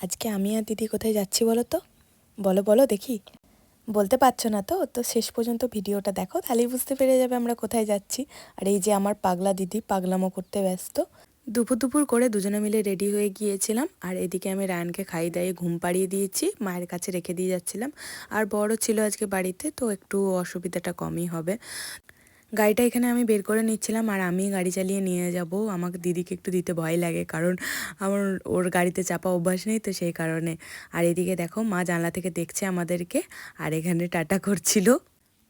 আজকে আমি আর দিদি কোথায় যাচ্ছি বলো তো? বলো বলো দেখি। বলতে পারছো না তো? তো শেষ পর্যন্ত ভিডিওটা দেখো, তাহলেই বুঝতে পেরে যাবে আমরা কোথায় যাচ্ছি। আর এই যে আমার পাগলা দিদি পাগলামো করতে ব্যস্ত। দুপুর দুপুর করে দুজনে মিলে রেডি হয়ে গিয়েছিলাম, আর এদিকে আমি রায়ানকে খাইয়ে দাইয়ে ঘুম পাড়িয়ে দিয়েছি, মায়ের কাছে রেখে দিয়ে যাচ্ছিলাম। আর বড় ছিল আজকে বাড়িতে, তো একটু অসুবিধাটা কমই হবে। গাড়িটা এখানে আমি বের করে নিচ্ছিলাম, আর আমি গাড়ি চালিয়ে নিয়ে যাব। আমাকে দিদিকে একটু দিতে ভয় লাগে, কারণ আমার ওর গাড়িতে চাপা অভ্যাস নেই, তো সেই কারণে। আর এদিকে দেখো মা জানলা থেকে দেখছে আমাদেরকে, আর এখানে টাটা করছিল।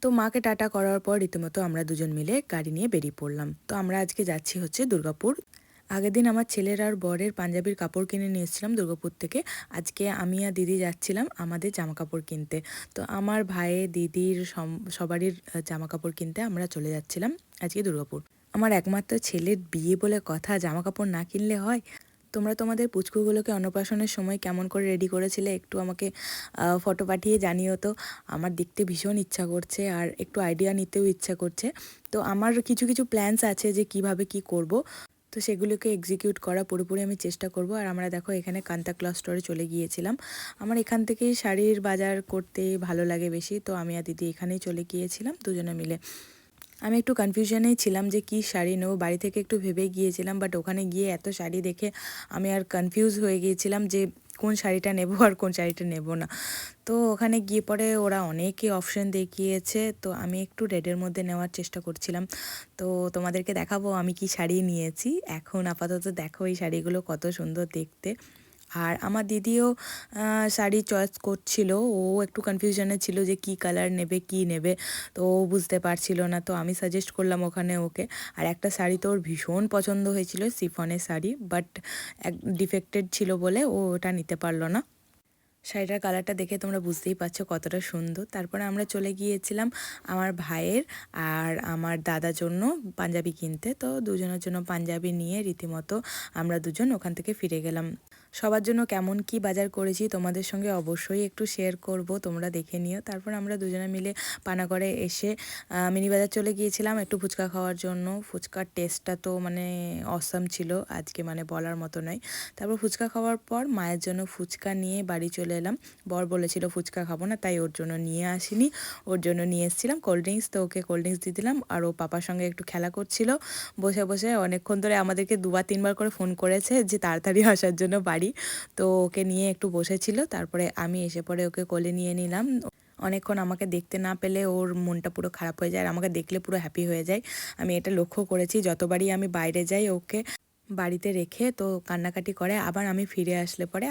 তো মাকে টাটা করার পর রীতিমতো আমরা দুজন মিলে গাড়ি নিয়ে বেরিয়ে পড়লাম। তো আমরা আজকে যাচ্ছি হচ্ছে দুর্গাপুর। আগের দিন আমার ছেলের আর বরের পাঞ্জাবির কাপড় কিনে নিয়ে এসেছিলাম দুর্গাপুর থেকে। আজকে আমি আর দিদি যাচ্ছিলাম আমাদের জামা কাপড় কিনতে। তো আমার ভাইয়ের, দিদির সবারই জামা কাপড় কিনতে আমরা চলে যাচ্ছিলাম আজকে দুর্গাপুর। আমার একমাত্র ছেলের বিয়ে বলে কথা, জামা কাপড় না কিনলে হয়? তোমরা তোমাদের পুচকুগুলোকে অন্নপ্রাশনের সময় কেমন করে রেডি করেছিলে একটু আমাকে ফটো পাঠিয়ে জানিও তো। আমার দেখতে ভীষণ ইচ্ছা করছে, আর একটু আইডিয়া নিতেও ইচ্ছা করছে। তো আমার কিছু কিছু প্ল্যানস আছে যে কিভাবে কি করব। তো সেগুলোকে এক্সিকিউট করা পুরোপুরি আমি চেষ্টা করব। আর আমরা দেখো এখানে কান্তা ক্লথ স্টোরে চলে গিয়েছিলাম। আমার এখান থেকেই শাড়ির বাজার করতে ভালো লাগে বেশি, তো আমি আর দিদি এখানেই চলে গিয়েছিলাম দুজনে মিলে। আমি একটু কনফিউশনেই ছিলাম যে কী শাড়ি নেবো, বাড়ি থেকে একটু ভেবে গিয়েছিলাম, বাট ওখানে গিয়ে এত শাড়ি দেখে আমি আর কনফিউজ হয়ে গিয়েছিলাম যে কোন শাড়িটা নেব আর কোন শাড়িটা নেব না। তো ওখানে গিয়ে পরে ওরা অনেকই অপশন দেখিয়েছে, তো আমি একটু রেডের মধ্যে নেওয়ার চেষ্টা করছিলাম। তো তোমাদেরকে দেখাবো আমি কি শাড়ি নিয়েছি। এখন আপাতত দেখো এই শাড়িগুলো কত সুন্দর দেখতে। আর আমার দিদিও শাড়ি চয়েস করছিল, ও একটু কনফিউশনে ছিল যে কি কালার নেবে কি নেবে, তো ও বুঝতে পারছিল না, তো আমি সাজেস্ট করলাম ওখানে ওকে। আর একটা শাড়ি তো ওর ভীষণ পছন্দ হয়েছিল, শিফনের শাড়ি, বাট এক ডিফেক্টেড ছিল বলে ও ওটা নিতে পারলো না। শাড়িটার কালারটা দেখে তোমরা বুঝতেই পারছো কতটা সুন্দর। তারপরে আমরা চলে গিয়েছিলাম আমার ভাইয়ের আর আমার দাদার জন্য পাঞ্জাবি কিনতে। তো দুজনের জন্য পাঞ্জাবি নিয়ে রীতিমতো আমরা দুজন ওখান থেকে ফিরে গেলাম। সবার জন্য কেমন কি বাজার করেছি তোমাদের সঙ্গে অবশ্যই একটু শেয়ার করব, তোমরা দেখে নিও। তারপর আমরা দুজনে মিলে পানাগড়ে এসে মিনি বাজার চলে গিয়েছিলাম একটু ফুচকা খাওয়ার জন্য। ফুচকার টেস্টটা তো মানে অসাম ছিল আজকে, মানে বলার মতো নয়। তারপর ফুচকা খাওয়ার পর মায়ের জন্য ফুচকা নিয়ে বাড়ি চলে এলাম। বর বলেছিল ফুচকা খাবো না, তাই ওর জন্য নিয়ে আসিনি, ওর জন্য নিয়ে এসেছিলাম কোল্ড ড্রিঙ্কস। তো ওকে কোল্ড ড্রিঙ্কস দিয়ে দিলাম, আর ও পাপার সঙ্গে একটু খেলা করছিল বসে বসে। অনেকক্ষণ ধরে আমাদেরকে দুবার তিনবার করে ফোন করেছে যে তাড়াতাড়ি আসার জন্য বাড়ি। তো ওকে নিয়ে একটু বসেছিল, তারপরে আমি এসে পরে ওকে কোলে নিয়ে নিলাম। অনেকক্ষণ আমাকে দেখতে না পেলে ওর মনটা পুরো খারাপ হয়ে যায়, আর আমাকে দেখলে পুরো হ্যাপি হয়ে যায়। আমি এটা লক্ষ্য করেছি, যতবারই আমি বাইরে যাই ওকে বাড়িতে রেখে তো কান্নাকাটি করে, আবার আমি ফিরে আসলে পরে